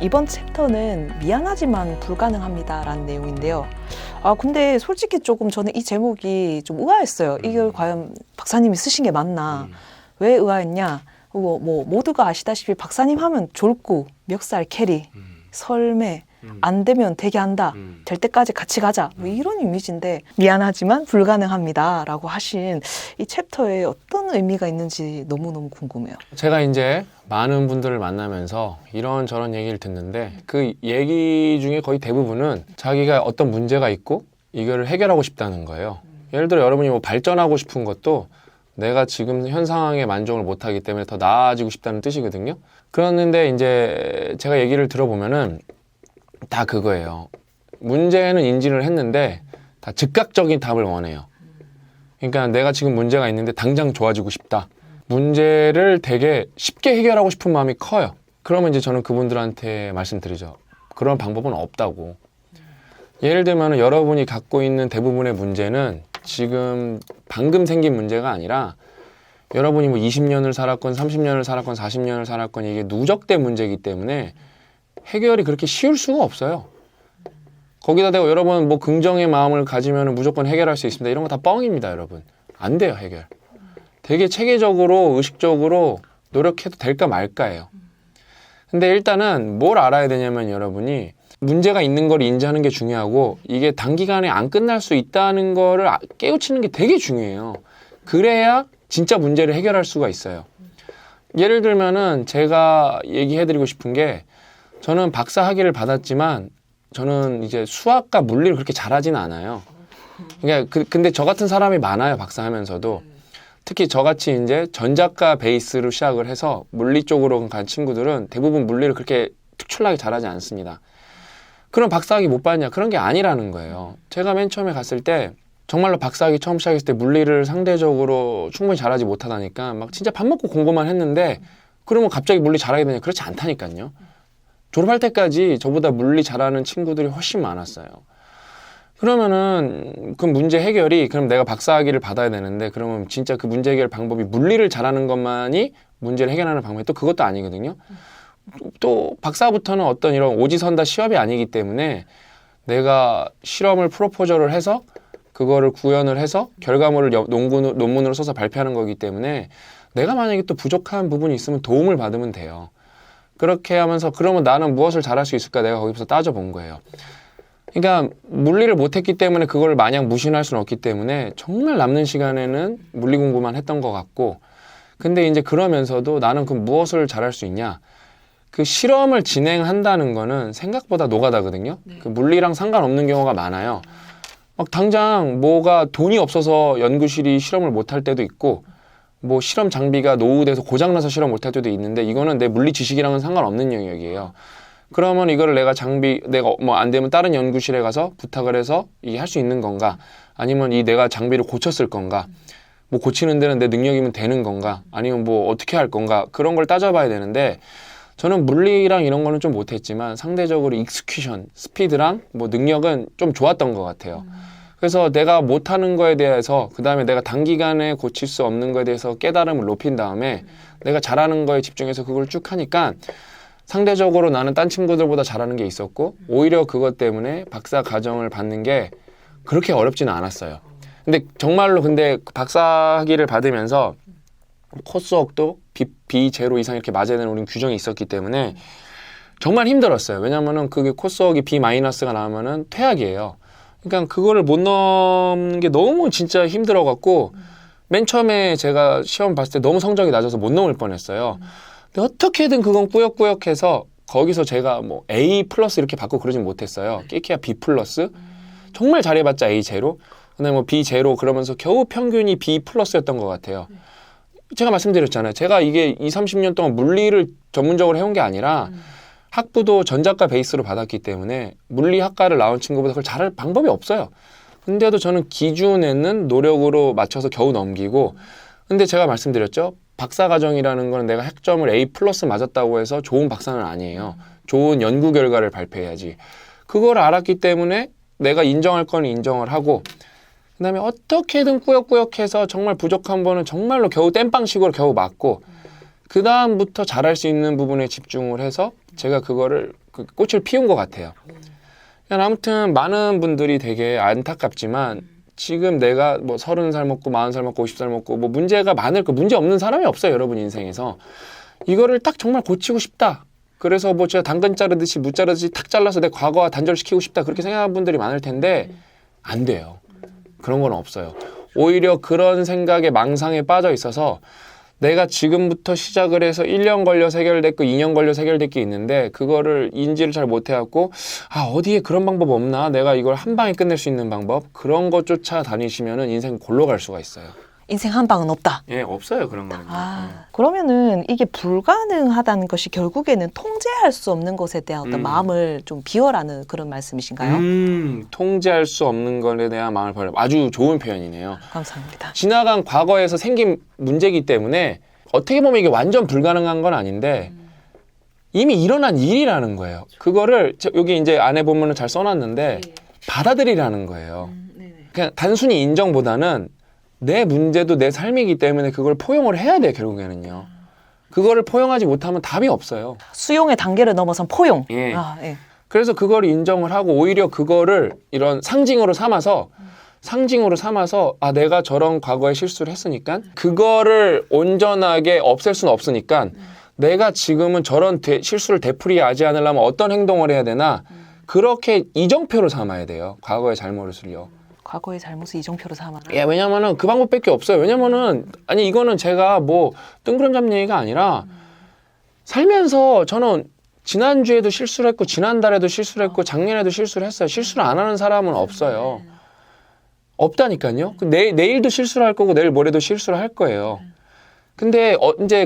이번 챕터는 미안하지만 불가능합니다라는 내용인데요. 근데 솔직히 조금 저는 이 제목이 좀 의아했어요. 이걸 과연 박사님이 쓰신 게 맞나? 왜 의아했냐? 그리고 뭐 모두가 아시다시피 박사님 하면 졸고, 멱살 캐리, 설매, 안 되면 되게 한다, 될 때까지 같이 가자, 뭐 이런 이미지인데 미안하지만 불가능합니다 라고 하신 이 챕터에 어떤 의미가 있는지 너무너무 궁금해요. 제가 이제 많은 분들을 만나면서 이런저런 얘기를 듣는데 그 얘기 중에 거의 대부분은 자기가 어떤 문제가 있고 이거를 해결하고 싶다는 거예요. 예를 들어 여러분이 뭐 발전하고 싶은 것도 내가 지금 현 상황에 만족을 못하기 때문에 더 나아지고 싶다는 뜻이거든요. 그런데 이제 제가 얘기를 들어보면은 다 그거예요. 문제는 인지를 했는데 다 즉각적인 답을 원해요. 그러니까 내가 지금 문제가 있는데 당장 좋아지고 싶다. 문제를 되게 쉽게 해결하고 싶은 마음이 커요. 그러면 이제 저는 그분들한테 말씀드리죠. 그런 방법은 없다고. 예를 들면 여러분이 갖고 있는 대부분의 문제는 지금 방금 생긴 문제가 아니라 여러분이 뭐 20년을 살았건 30년을 살았건 40년을 살았건 이게 누적된 문제이기 때문에 해결이 그렇게 쉬울 수가 없어요. 거기다 대고 여러분 뭐 긍정의 마음을 가지면 무조건 해결할 수 있습니다. 이런 거 다 뻥입니다, 여러분. 안 돼요, 해결. 되게 체계적으로 의식적으로 노력해도 될까 말까예요. 근데 일단은 뭘 알아야 되냐면 여러분이 문제가 있는 걸 인지하는 게 중요하고 이게 단기간에 안 끝날 수 있다는 거를 깨우치는 게 되게 중요해요. 그래야 진짜 문제를 해결할 수가 있어요. 예를 들면은 제가 얘기해드리고 싶은 게 저는 박사 학위를 받았지만 저는 이제 수학과 물리를 그렇게 잘하지는 않아요. 그러니까 근데 저 같은 사람이 많아요, 박사 하면서도. 특히 저같이 이제 전작가 베이스로 시작을 해서 물리 쪽으로 간 친구들은 대부분 물리를 그렇게 특출나게 잘하지 않습니다. 그럼 박사학위 못 받냐? 그런 게 아니라는 거예요. 제가 맨 처음에 갔을 때 정말로 박사학위 처음 시작했을 때 물리를 상대적으로 충분히 잘하지 못하다니까 막 진짜 밥 먹고 공부만 했는데 그러면 갑자기 물리 잘하게 되냐? 그렇지 않다니까요. 졸업할 때까지 저보다 물리 잘하는 친구들이 훨씬 많았어요. 그러면은 그 문제 해결이 그럼 내가 박사학위를 받아야 되는데 그러면 진짜 그 문제 해결 방법이 물리를 잘하는 것만이 문제를 해결하는 방법이 또 그것도 아니거든요. 또 박사부터는 어떤 이런 오지선다 시험이 아니기 때문에 내가 실험을 프로포저를 해서 그거를 구현을 해서 결과물을 논문으로 써서 발표하는 거기 때문에 내가 만약에 또 부족한 부분이 있으면 도움을 받으면 돼요. 그렇게 하면서 그러면 나는 무엇을 잘할 수 있을까 내가 거기서 따져본 거예요. 그러니까 물리를 못했기 때문에 그걸 마냥 무시할 수는 없기 때문에 정말 남는 시간에는 물리 공부만 했던 것 같고 근데 이제 그러면서도 나는 그 무엇을 잘할 수 있냐 그 실험을 진행한다는 거는 생각보다 노가다거든요. 그 물리랑 상관없는 경우가 많아요. 막 당장 뭐가 돈이 없어서 연구실이 실험을 못할 때도 있고 뭐 실험 장비가 노후돼서 고장나서 실험 못할 때도 있는데 이거는 내 물리 지식이랑은 상관없는 영역이에요. 그러면 이거를 내가 뭐 안 되면 다른 연구실에 가서 부탁을 해서 이게 할 수 있는 건가? 아니면 내가 장비를 고쳤을 건가? 뭐 고치는 데는 내 능력이면 되는 건가? 아니면 뭐 어떻게 할 건가? 그런 걸 따져봐야 되는데 저는 물리랑 이런 거는 좀 못했지만 상대적으로 익스큐션, 스피드랑 뭐 능력은 좀 좋았던 것 같아요. 그래서 내가 못하는 거에 대해서 그 다음에 내가 단기간에 고칠 수 없는 거에 대해서 깨달음을 높인 다음에 내가 잘하는 거에 집중해서 그걸 쭉 하니까 상대적으로 나는 딴 친구들보다 잘하는 게 있었고 오히려 그것 때문에 박사 과정을 받는 게 그렇게 어렵지는 않았어요. 근데 정말로 근데 박사 학위를 받으면서 코스웍도 B0 이상 이렇게 맞아야 되는 우린 규정이 있었기 때문에 정말 힘들었어요. 왜냐면은 그게 코스웍이 B-가 나오면은 퇴학이에요. 그러니까 그거를 못 넘는 게 너무 진짜 힘들어갖고 맨 처음에 제가 시험 봤을 때 너무 성적이 낮아서 못 넘을 뻔했어요. 근데 어떻게든 그건 꾸역꾸역해서 거기서 제가 뭐 A+ 이렇게 받고 그러진 못했어요. 끼키야 B+. 정말 잘해봤자 A0. 근데 뭐 B0 그러면서 겨우 평균이 B+였던 것 같아요. 제가 말씀드렸잖아요. 제가 이게 20-30년 동안 물리를 전문적으로 해온 게 아니라 학부도 전작가 베이스로 받았기 때문에 물리학과를 나온 친구보다 그걸 잘할 방법이 없어요. 근데도 저는 기준에는 노력으로 맞춰서 겨우 넘기고 근데 제가 말씀드렸죠. 박사과정이라는 거는 내가 학점을 A+ 맞았다고 해서 좋은 박사는 아니에요. 좋은 연구 결과를 발표해야지. 그걸 알았기 때문에 내가 인정할 건 인정을 하고 그 다음에 어떻게든 꾸역꾸역해서 정말 부족한 거는 정말로 겨우 땜빵식으로 겨우 맞고 그 다음부터 잘할 수 있는 부분에 집중을 해서 제가 그거를 그 꽃을 피운 것 같아요. 그냥 아무튼 많은 분들이 되게 안타깝지만 지금 내가 뭐 30살 먹고 40살 먹고 50살 먹고 뭐 문제가 많을 거 문제 없는 사람이 없어요. 여러분 인생에서. 이거를 딱 정말 고치고 싶다. 그래서 뭐 제가 당근 자르듯이 무 자르듯이 탁 잘라서 내 과거와 단절시키고 싶다. 그렇게 생각하는 분들이 많을 텐데 안 돼요. 그런 건 없어요. 오히려 그런 생각에 망상에 빠져 있어서 내가 지금부터 시작을 해서 1년 걸려서 해결됐고 2년 걸려서 해결될 게 있는데 그거를 인지를 잘 못해갖고 아 어디에 그런 방법 없나? 내가 이걸 한 방에 끝낼 수 있는 방법? 그런 것 쫓아 다니시면은 인생 골로 갈 수가 있어요. 인생 한 방은 없다. 예, 없어요 그런 거는. 그러면은 이게 불가능하다는 것이 결국에는 통제할 수 없는 것에 대한 어떤 마음을 좀 비워라는 그런 말씀이신가요? 통제할 수 없는 것에 대한 마음을 버려. 아주 좋은 표현이네요. 감사합니다. 지나간 과거에서 생긴 문제이기 때문에 어떻게 보면 이게 완전 불가능한 건 아닌데 이미 일어난 일이라는 거예요. 그거를 여기 이제 안에 보면은 잘 써놨는데 받아들이라는 거예요. 그냥 단순히 인정보다는 내 문제도 내 삶이기 때문에 그걸 포용을 해야 돼요. 결국에는요. 그거를 포용하지 못하면 답이 없어요. 수용의 단계를 넘어선 포용. 예. 예. 그래서 그걸 인정을 하고 오히려 그거를 이런 상징으로 삼아서 아 내가 저런 과거에 실수를 했으니까 그거를 온전하게 없앨 수는 없으니까 내가 지금은 저런 실수를 되풀이하지 않으려면 어떤 행동을 해야 되나 그렇게 이정표로 삼아야 돼요. 과거의 잘못을요. 과거의 잘못을 이정표로 삼아라. 예, 왜냐면은 그 방법밖에 없어요. 왜냐면은 아니 이거는 제가 뭐 뜬구름 잡는 얘기가 아니라 살면서 저는 지난주에도 실수를 했고 지난달에도 실수를 했고 작년에도 실수를 했어요. 실수를 안 하는 사람은 없어요. 없다니까요. 내일도 실수를 할 거고 내일 모레도 실수를 할 거예요. 근데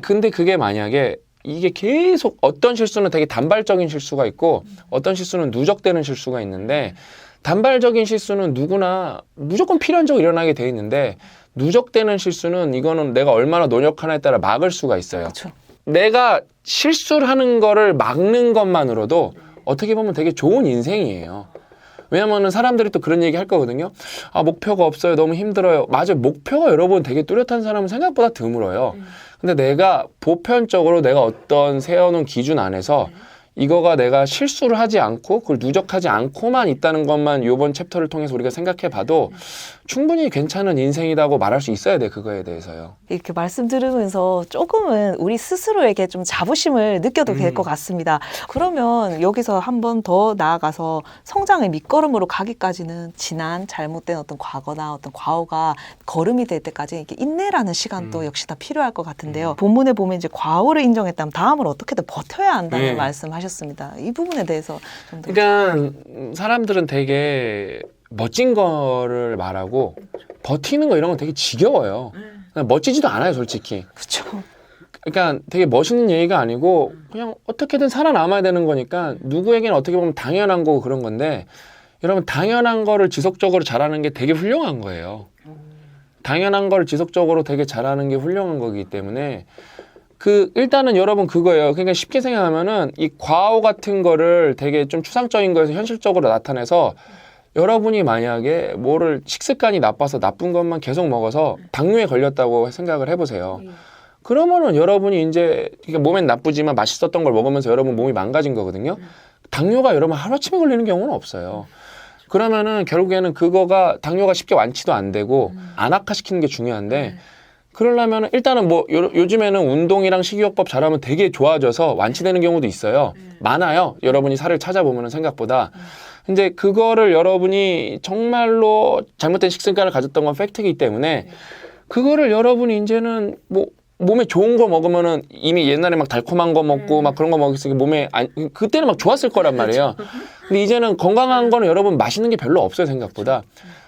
근데 그게 만약에 이게 계속 어떤 실수는 되게 단발적인 실수가 있고 어떤 실수는 누적되는 실수가 있는데 단발적인 실수는 누구나 무조건 필연적으로 일어나게 돼 있는데 누적되는 실수는 이거는 내가 얼마나 노력하냐에 따라 막을 수가 있어요. 그렇죠. 내가 실수를 하는 거를 막는 것만으로도 어떻게 보면 되게 좋은 인생이에요. 왜냐면은 사람들이 또 그런 얘기 할 거거든요. 아, 목표가 없어요. 너무 힘들어요. 맞아요. 목표가 여러분 되게 뚜렷한 사람은 생각보다 드물어요. 근데 내가 보편적으로 내가 어떤 세워놓은 기준 안에서 이거가 내가 실수를 하지 않고 그걸 누적하지 않고만 있다는 것만 이번 챕터를 통해서 우리가 생각해 봐도 충분히 괜찮은 인생이라고 말할 수 있어야 돼. 그거에 대해서요. 이렇게 말씀 들으면서 조금은 우리 스스로에게 좀 자부심을 느껴도 될 것 같습니다. 그러면 여기서 한 번 더 나아가서 성장의 밑거름으로 가기까지는 지난 잘못된 어떤 과거나 어떤 과오가 걸음이 될 때까지 이렇게 인내라는 시간도 역시 다 필요할 것 같은데요. 본문에 보면 이제 과오를 인정했다면 다음을 어떻게든 버텨야 한다는 말씀하셨습니다. 이 부분에 대해서 좀 더. 그러니까 사람들은 되게 멋진 거를 말하고 버티는 거 이런 건 되게 지겨워요. 그냥 멋지지도 않아요, 솔직히. 그렇죠. 그러니까 되게 멋있는 얘기가 아니고 그냥 어떻게든 살아남아야 되는 거니까 누구에게는 어떻게 보면 당연한 거고 그런 건데 여러분 당연한 거를 지속적으로 잘하는 게 되게 훌륭한 거예요. 당연한 걸 지속적으로 되게 잘하는 게 훌륭한 거기 때문에 일단은 여러분 그거예요. 그러니까 쉽게 생각하면은 이 과오 같은 거를 되게 좀 추상적인 거에서 현실적으로 나타내서 여러분이 만약에 뭐를 식습관이 나빠서 나쁜 것만 계속 먹어서 당뇨에 걸렸다고 생각을 해보세요. 그러면은 여러분이 이제 몸엔 나쁘지만 맛있었던 걸 먹으면서 여러분 몸이 망가진 거거든요. 당뇨가 여러분 하루아침에 걸리는 경우는 없어요. 그러면은 결국에는 그거가 당뇨가 쉽게 완치도 안 되고 안 악화시키는 게 중요한데 그러려면 일단은 뭐 요즘에는 운동이랑 식이요법 잘하면 되게 좋아져서 완치되는 경우도 있어요. 많아요. 여러분이 살을 찾아보면 생각보다. 근데 그거를 여러분이 정말로 잘못된 식습관을 가졌던 건 팩트이기 때문에 그거를 여러분이 이제는 뭐 몸에 좋은 거 먹으면은 이미 옛날에 막 달콤한 거 먹고 막 그런 거 먹었으니까 몸에 그때는 막 좋았을 거란 말이에요. 근데 이제는 건강한 거는 여러분 맛있는 게 별로 없어요, 생각보다.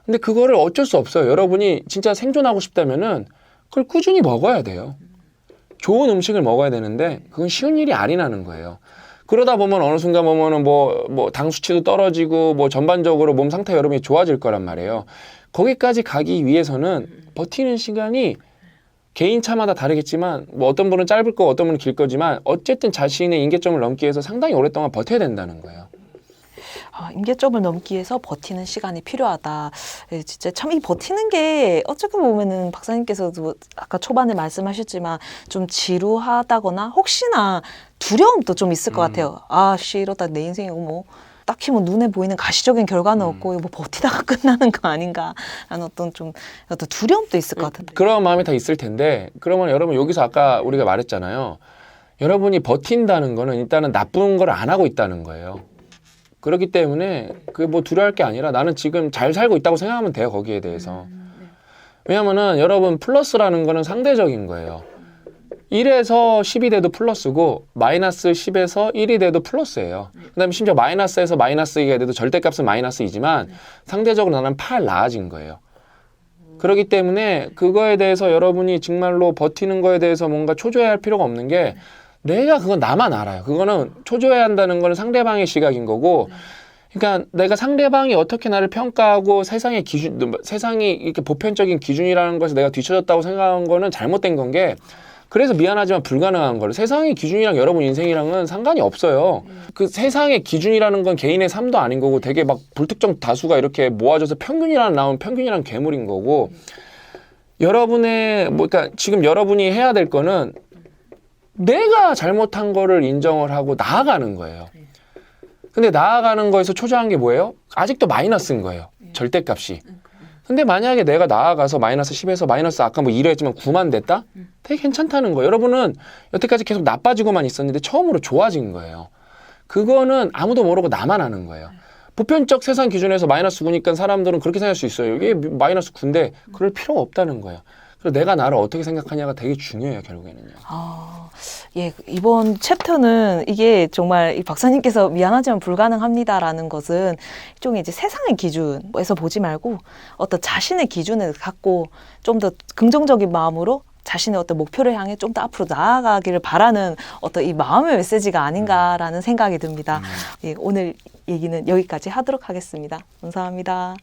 근데 그거를 어쩔 수 없어요. 여러분이 진짜 생존하고 싶다면은 그걸 꾸준히 먹어야 돼요. 좋은 음식을 먹어야 되는데 그건 쉬운 일이 아니라는 거예요. 그러다 보면 어느 순간 보면은 뭐 당 수치도 떨어지고 뭐 전반적으로 몸 상태 여러분이 좋아질 거란 말이에요. 거기까지 가기 위해서는 버티는 시간이 개인차마다 다르겠지만 뭐 어떤 분은 짧을 거고 어떤 분은 길 거지만 어쨌든 자신의 임계점을 넘기 위해서 상당히 오랫동안 버텨야 된다는 거예요. 임계점을 넘기 위해서 버티는 시간이 필요하다. 예, 진짜 참 이 버티는 게 어떻게 보면은 박사님께서도 아까 초반에 말씀하셨지만 좀 지루하다거나 혹시나 두려움도 좀 있을 것 같아요. 이러다 내 인생이 뭐 딱히 뭐 눈에 보이는 가시적인 결과는 없고 뭐 버티다가 끝나는 거 아닌가 라는 어떤 두려움도 있을 것 같은데. 그런 마음이 다 있을 텐데 그러면 여러분 여기서 아까 우리가 말했잖아요. 여러분이 버틴다는 거는 일단은 나쁜 걸 안 하고 있다는 거예요. 그렇기 때문에 그게 뭐 두려워할 게 아니라 나는 지금 잘 살고 있다고 생각하면 돼요. 거기에 대해서. 왜냐면은 여러분 플러스라는 거는 상대적인 거예요. 1에서 10이 돼도 플러스고 마이너스 10에서 1이 돼도 플러스예요. 그다음에 심지어 마이너스에서 마이너스 2가 돼도 절대값은 마이너스이지만 상대적으로 나는 8 나아진 거예요. 그렇기 때문에 그거에 대해서 여러분이 정말로 버티는 거에 대해서 뭔가 초조해할 필요가 없는 게 내가 그건 나만 알아요. 그거는 초조해한다는 거는 상대방의 시각인 거고 그러니까 내가 상대방이 어떻게 나를 평가하고 세상의 기준, 세상이 이렇게 보편적인 기준이라는 것에서 내가 뒤처졌다고 생각한 거는 잘못된 건 게 그래서 미안하지만 불가능한 거예요. 세상의 기준이랑 여러분 인생이랑은 상관이 없어요. 그 세상의 기준이라는 건 개인의 삶도 아닌 거고 되게 막 불특정 다수가 이렇게 모아져서 평균이라는 나온 평균이란 괴물인 거고 여러분의 뭐 그러니까 지금 여러분이 해야 될 거는 내가 잘못한 거를 인정을 하고 나아가는 거예요. 근데 나아가는 거에서 초조한 게 뭐예요? 아직도 마이너스인 거예요. 절대값이. 근데 만약에 내가 나아가서 마이너스 10에서 마이너스 아까 뭐 2로 했지만 9만 됐다? 되게 괜찮다는 거예요. 여러분은 여태까지 계속 나빠지고만 있었는데 처음으로 좋아진 거예요. 그거는 아무도 모르고 나만 아는 거예요. 보편적 세상 기준에서 마이너스 9니까 사람들은 그렇게 생각할 수 있어요. 이게 마이너스 9인데 그럴 필요가 없다는 거예요. 그래서 내가 나를 어떻게 생각하냐가 되게 중요해요, 결국에는요. 예, 이번 챕터는 이게 정말 이 박사님께서 미안하지만 불가능합니다라는 것은 일종의 이제 세상의 기준에서 보지 말고 어떤 자신의 기준을 갖고 좀 더 긍정적인 마음으로 자신의 어떤 목표를 향해 좀 더 앞으로 나아가기를 바라는 어떤 이 마음의 메시지가 아닌가라는 생각이 듭니다. 예, 오늘 얘기는 여기까지 하도록 하겠습니다. 감사합니다.